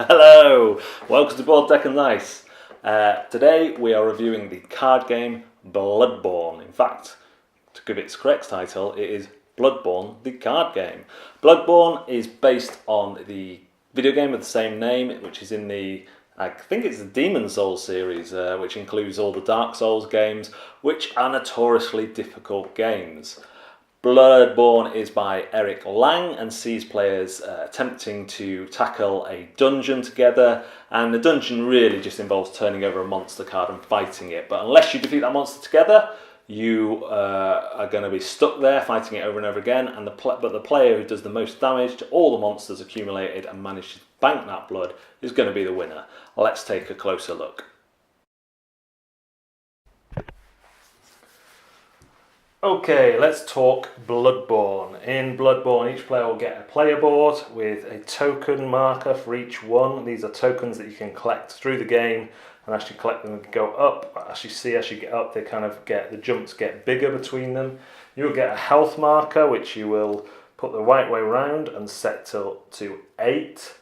Hello, welcome to Board Deck and Dice. Today we are reviewing the card game Bloodborne. In fact, to give its correct title, it is Bloodborne, the card game. Bloodborne is based on the video game of the same name, which is in the, I think it's the Demon Souls series, which includes all the Dark Souls games, which are notoriously difficult games. Bloodborne is by Eric Lang and sees players attempting to tackle a dungeon together, and the dungeon really just involves turning over a monster card and fighting it. But unless you defeat that monster together, you are going to be stuck there fighting it over and over again, and the player who does the most damage to all the monsters accumulated and manages to bank that blood is going to be the winner. Let's take a closer look. Okay, let's talk Bloodborne. In Bloodborne, each player will get a player board with a token marker for each one. These are tokens that you can collect through the game, and as you collect them and go up, as you get up, they kind of the jumps get bigger between them. You'll get a health marker, which you will put the right way around and set to 8.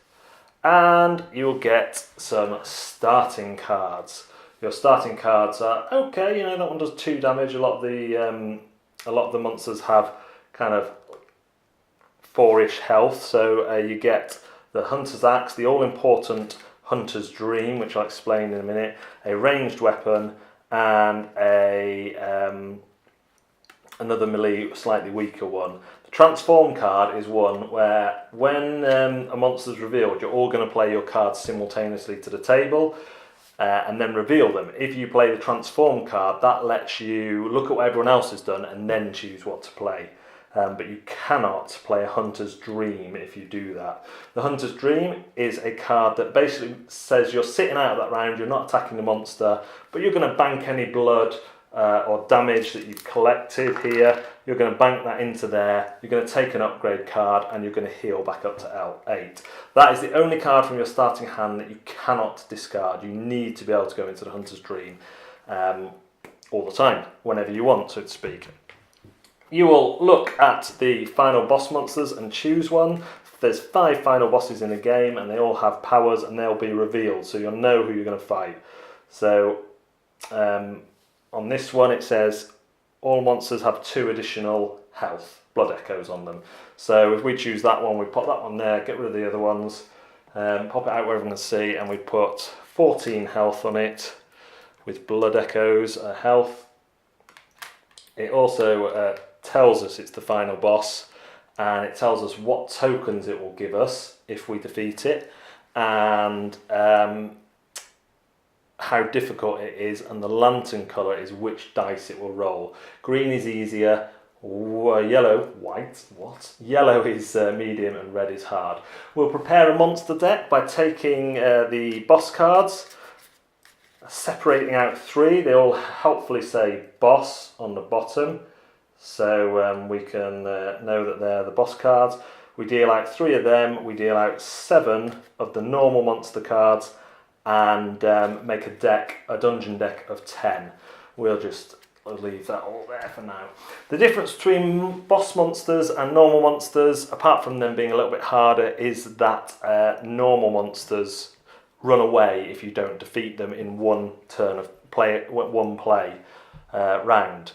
And you'll get some starting cards. Your starting cards are okay. That one does 2 damage. A lot of the monsters have kind of 4-ish health. So you get the Hunter's Axe, the all-important Hunter's Dream, which I'll explain in a minute, a ranged weapon, and another melee, slightly weaker one. The Transform card is one where when a monster's revealed, you're all going to play your cards simultaneously to the table. And then reveal them. If you play the Transform card, that lets you look at what everyone else has done and then choose what to play. But you cannot play a Hunter's Dream if you do that. The Hunter's Dream is a card that basically says you're sitting out of that round, you're not attacking the monster, but you're going to bank any blood or damage that you've collected here. You're going to bank that into there, you're going to take an upgrade card, and you're going to heal back up to L8. That is the only card from your starting hand that you cannot discard. You need to be able to go into the Hunter's Dream all the time, whenever you want, so to speak. You will look at the final boss monsters and choose one. There's 5 final bosses in the game, and they all have powers, and they'll be revealed, so you'll know who you're going to fight. So on this one it says all monsters have 2 additional health, blood echoes on them. So if we choose that one, we pop that one there, get rid of the other ones, pop it out where everyone can see, and we put 14 health on it with blood echoes health. It also tells us it's the final boss, and it tells us what tokens it will give us if we defeat it, and how difficult it is, and the lantern colour is which dice it will roll. Green is easier, yellow is medium, and red is hard. We'll prepare a monster deck by taking the boss cards, separating out 3. They all helpfully say boss on the bottom, so we can know that they're the boss cards. We deal out 3 of them, we deal out 7 of the normal monster cards, and make a dungeon deck of 10. We'll just leave that all there for now. The difference between boss monsters and normal monsters, apart from them being a little bit harder, is that normal monsters run away if you don't defeat them in one turn of play, round.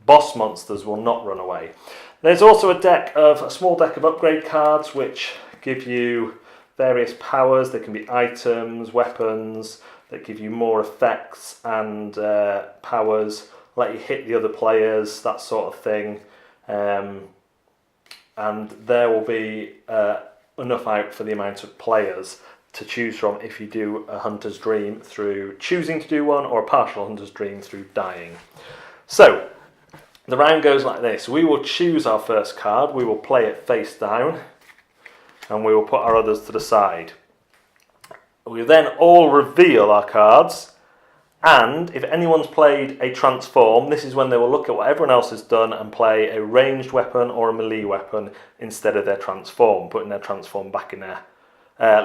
Boss monsters will not run away. There's also a small deck of upgrade cards which give you various powers. They can be items, weapons that give you more effects and powers, let you hit the other players, that sort of thing. And there will be enough out for the amount of players to choose from if you do a Hunter's Dream through choosing to do one, or a partial Hunter's Dream through dying. So the round goes like this. We will choose our first card, we will play it face down, and we will put our others to the side. We then all reveal our cards, and if anyone's played a Transform, this is when they will look at what everyone else has done and play a ranged weapon or a melee weapon instead of their Transform, putting their Transform back in there,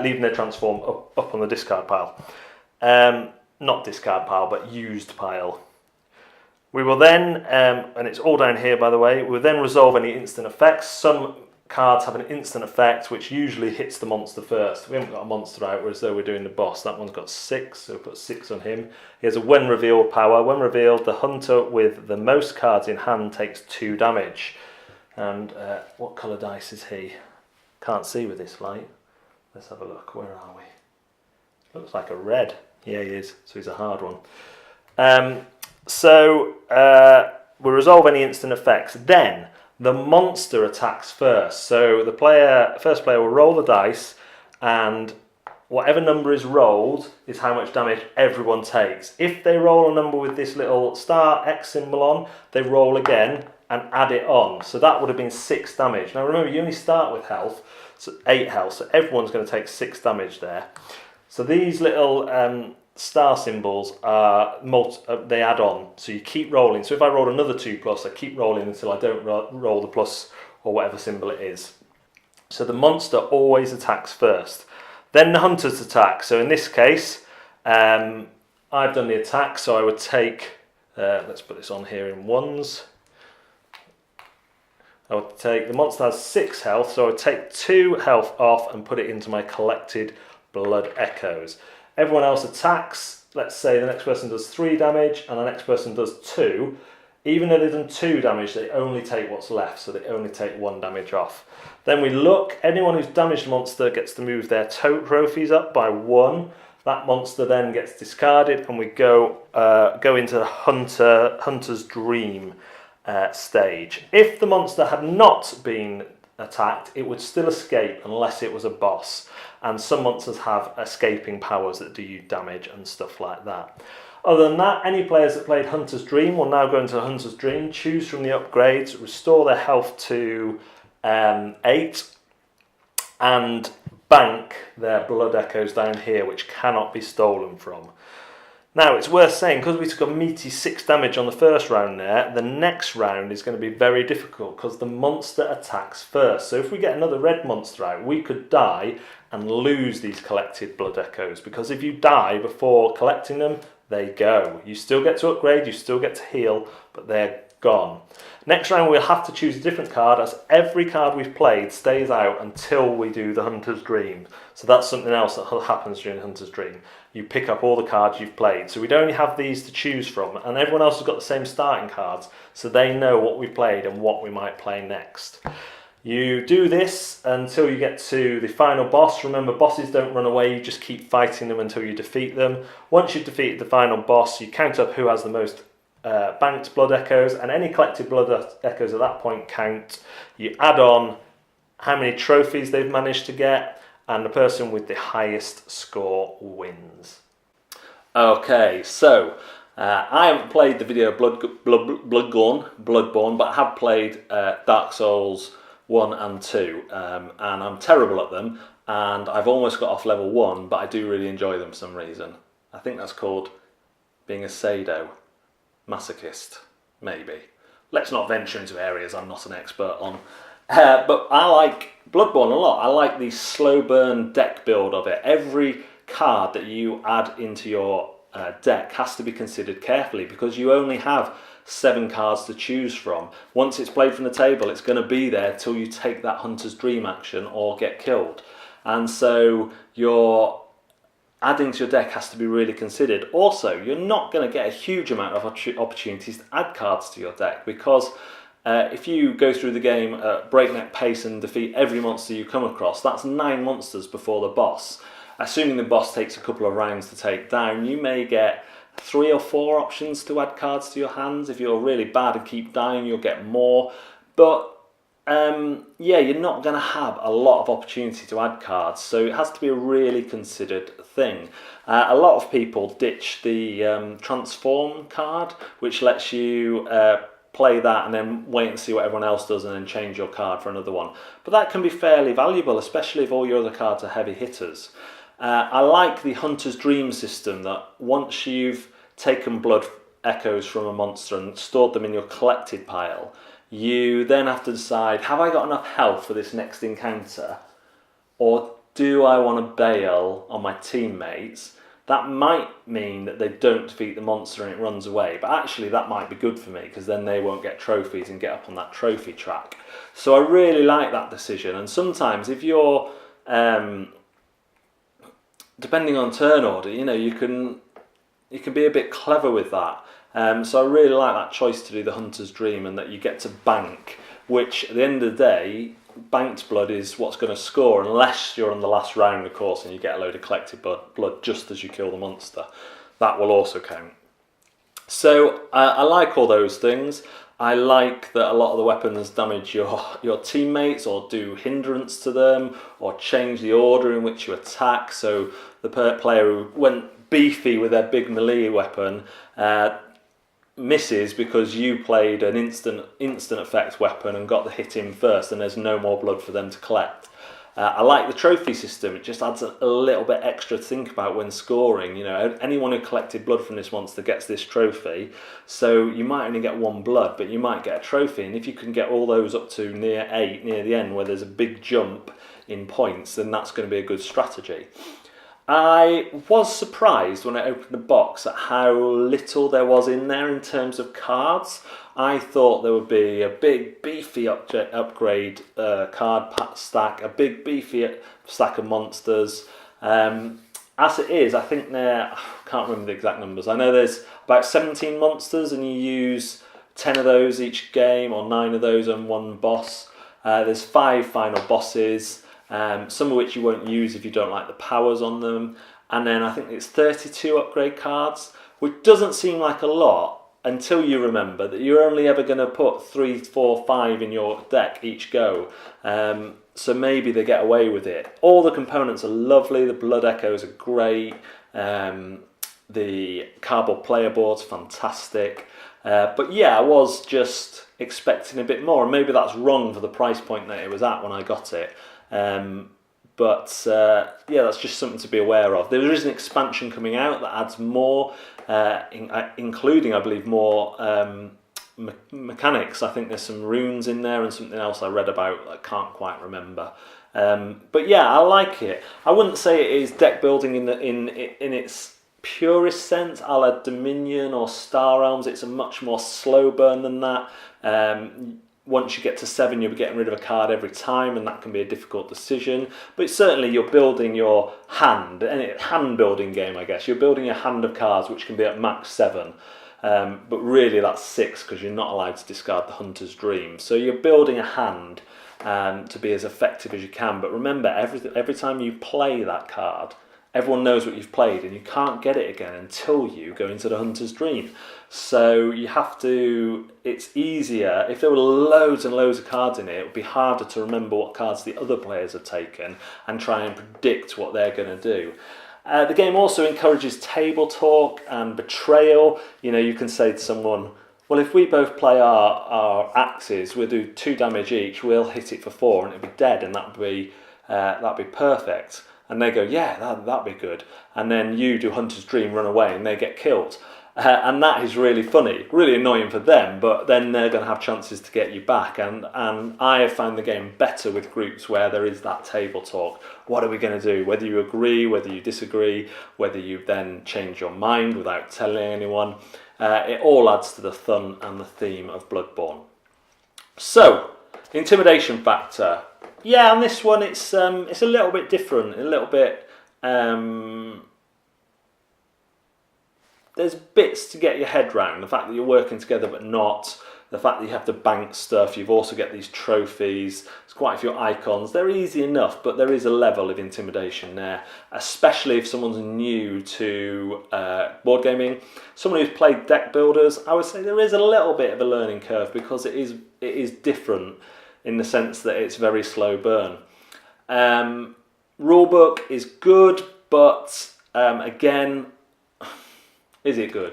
leaving their Transform up on the discard pile. Not discard pile, but used pile. We will then, and it's all down here by the way, we'll then resolve any instant effects. Some cards have an instant effect which usually hits the monster first. We haven't got a monster out, whereas though we're doing the boss. That one's got 6, so we'll put 6 on him. He has a when revealed power. When revealed, the hunter with the most cards in hand takes 2 damage. And what colour dice is he? Can't see with this light. Let's have a look. Where are we? Looks like a red. Yeah, he is. So he's a hard one. We resolve any instant effects. Then the monster attacks first. So the first player will roll the dice, and whatever number is rolled is how much damage everyone takes. If they roll a number with this little star X symbol on, they roll again and add it on. So that would have been 6 damage. Now remember, you only start with health, so 8 health, so everyone's going to take 6 damage there. So these little star symbols are they add on, so you keep rolling. So if I roll another 2+, I keep rolling until I don't roll the plus or whatever symbol it is. So the monster always attacks first. Then the hunters attack. So in this case, I've done the attack, so I would take, let's put this on here in ones. I would take, the monster has 6 health, so I would take 2 health off and put it into my collected blood echoes. Everyone else attacks. Let's say the next person does 3 damage and the next person does 2. Even though they've done 2 damage, they only take what's left, so they only take 1 damage off. Then we look, anyone who's damaged the monster gets to move their trophies up by 1. That monster then gets discarded, and we go into the Hunter's Dream stage. If the monster had not been attacked, it would still escape unless it was a boss. And some monsters have escaping powers that do you damage and stuff like that. Other than that, any players that played Hunter's Dream will now go into Hunter's Dream, choose from the upgrades, restore their health to 8, and bank their blood echoes down here, which cannot be stolen from. Now, it's worth saying, because we took a meaty 6 damage on the first round there, the next round is going to be very difficult because the monster attacks first. So if we get another red monster out, we could die and lose these collected blood echoes, because if you die before collecting them, they go. You still get to upgrade, you still get to heal, but they're gone. Next round we'll have to choose a different card, as every card we've played stays out until we do the Hunter's Dream. So that's something else that happens during Hunter's Dream. You pick up all the cards you've played. So we'd only have these to choose from, and everyone else has got the same starting cards, so they know what we've played and what we might play next. You do this until you get to the final boss. Remember, bosses don't run away, you just keep fighting them until you defeat them. Once you've defeated the final boss, you count up who has the most banked blood echoes, and any collected blood echoes at that point count. You add on how many trophies they've managed to get, and the person with the highest score wins. Okay, so I haven't played the video Bloodborne, but I have played Dark Souls 1 and 2, and I'm terrible at them, and I've almost got off level 1, but I do really enjoy them for some reason. I think that's called being a sado masochist, maybe. Let's not venture into areas I'm not an expert on. But I like Bloodborne a lot. I like the slow burn deck build of it. Every card that you add into your deck has to be considered carefully, because you only have 7 cards to choose from. Once it's played from the table, it's going to be there till you take that Hunter's Dream action or get killed. And so your adding to your deck has to be really considered. Also, you're not going to get a huge amount of opportunities to add cards to your deck, because if you go through the game at breakneck pace and defeat every monster you come across, that's 9 monsters before the boss. Assuming the boss takes a couple of rounds to take down, you may get 3 or 4 options to add cards to your hands. If you're really bad and keep dying, you'll get more. But yeah, you're not going to have a lot of opportunity to add cards, so it has to be a really considered thing. A lot of people ditch the transform card, which lets you play that and then wait and see what everyone else does and then change your card for another one. But that can be fairly valuable, especially if all your other cards are heavy hitters. I like the Hunter's Dream system, that once you've taken blood echoes from a monster and stored them in your collected pile, you then have to decide, have I got enough health for this next encounter, or do I want to bail on my teammates, that might mean that they don't defeat the monster and it runs away. But actually that might be good for me, because then they won't get trophies and get up on that trophy track. So I really like that decision. And sometimes if you're, depending on turn order, you can be a bit clever with that. So I really like that choice to do the Hunter's Dream, and that you get to bank, which at the end of the day, banked blood is what's going to score, unless you're on the last round, of course, and you get a load of collected blood just as you kill the monster. That will also count. So I like all those things. I like that a lot of the weapons damage your teammates, or do hindrance to them, or change the order in which you attack. So the player who went beefy with their big melee weapon misses because you played an instant effect weapon and got the hit in first, and there's no more blood for them to collect. I like the trophy system. It just adds a little bit extra to think about when scoring. Anyone who collected blood from this monster gets this trophy, so you might only get 1 blood, but you might get a trophy, and if you can get all those up to near 8, near the end, where there's a big jump in points, then that's going to be a good strategy. I was surprised when I opened the box at how little there was in there in terms of cards. I thought there would be a big beefy upgrade card stack, a big beefy stack of monsters. As it is, I think I can't remember the exact numbers. I know there's about 17 monsters, and you use 10 of those each game, or 9 of those on one boss. There's 5 final bosses. Some of which you won't use if you don't like the powers on them, and then I think it's 32 upgrade cards, which doesn't seem like a lot until you remember that you're only ever going to put 3, 4, 5 in your deck each go, so maybe they get away with it. All the components are lovely, the blood echoes are great, the cardboard player board's fantastic, but yeah, I was just expecting a bit more, and maybe that's wrong for the price point that it was at when I got it. But that's just something to be aware of. There is an expansion coming out that adds more, including, I believe, more mechanics. I think there's some runes in there and something else I read about I can't quite remember. But yeah, I like it. I wouldn't say it is deck building in its purest sense, a la Dominion or Star Realms. It's a much more slow burn than that. Once you get to 7, you'll be getting rid of a card every time, and that can be a difficult decision. But certainly you're building your hand, and it's a hand building game, I guess. You're building a hand of cards, which can be at max 7. But really that's 6, because you're not allowed to discard the Hunter's Dream. So you're building a hand to be as effective as you can. But remember, every time you play that card, everyone knows what you've played, and you can't get it again until you go into the Hunter's Dream. So you have to, it's easier, if there were loads and loads of cards in it, it would be harder to remember what cards the other players have taken and try and predict what they're going to do. The game also encourages table talk and betrayal. You can say to someone, well, if we both play our axes, we'll do 2 damage each, we'll hit it for 4 and it'll be dead, and that'd be perfect. And they go, yeah, that'd be good. And then you do Hunter's Dream, run away, and they get killed. And that is really funny, really annoying for them, but then they're going to have chances to get you back. And I have found the game better with groups where there is that table talk. What are we going to do? Whether you agree, whether you disagree, whether you then change your mind without telling anyone. It all adds to the fun and the theme of Bloodborne. So, intimidation factor. Yeah, on this one it's a little bit different, a little bit. There's bits to get your head round. The fact that you're working together but not. The fact that you have to bank stuff. You've also got these trophies. There's quite a few icons. They're easy enough, but there is a level of intimidation there, especially if someone's new to board gaming. Someone who's played deck builders, I would say there is a little bit of a learning curve, because it is different in the sense that it's very slow burn. Rulebook is good, but again, is it good?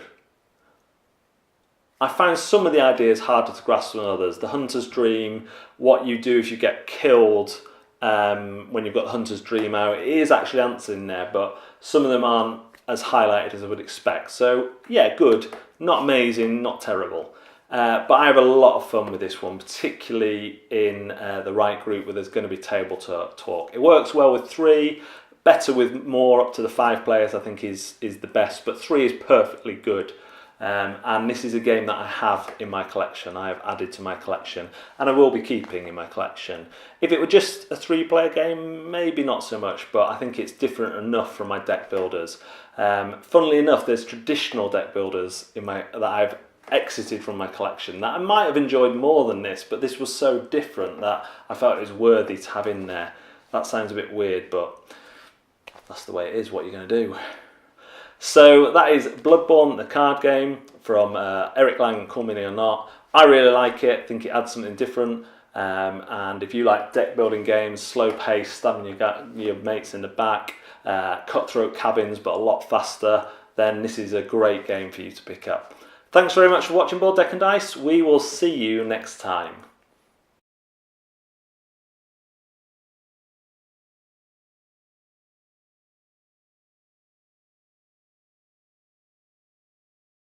I found some of the ideas harder to grasp than others. The Hunter's Dream, what you do if you get killed when you've got the Hunter's Dream out, it is actually answered in there, but some of them aren't as highlighted as I would expect. So yeah, good, not amazing, not terrible. But I have a lot of fun with this one, particularly in the right group where there's going to be table talk. It works well with 3, Better with more, up to the 5 players I think is the best, but 3 is perfectly good. And this is a game that I have in my collection. I have added to my collection, and I will be keeping in my collection. If it were just a 3-player game, maybe not so much, but I think it's different enough from my deck builders. Funnily enough, there's traditional deck builders that I've exited from my collection that I might have enjoyed more than this, but this was so different that I felt it was worthy to have in there. That sounds a bit weird, but that's the way it is. What you're going to do. So that is Bloodborne, the card game from Eric Lang and Call Me or Not. I really like it. I think it adds something different. And if you like deck building games, slow pace, stabbing your mates in the back, cutthroat cabins but a lot faster, then this is a great game for you to pick up. Thanks very much for watching Board Deck and Dice. We will see you next time.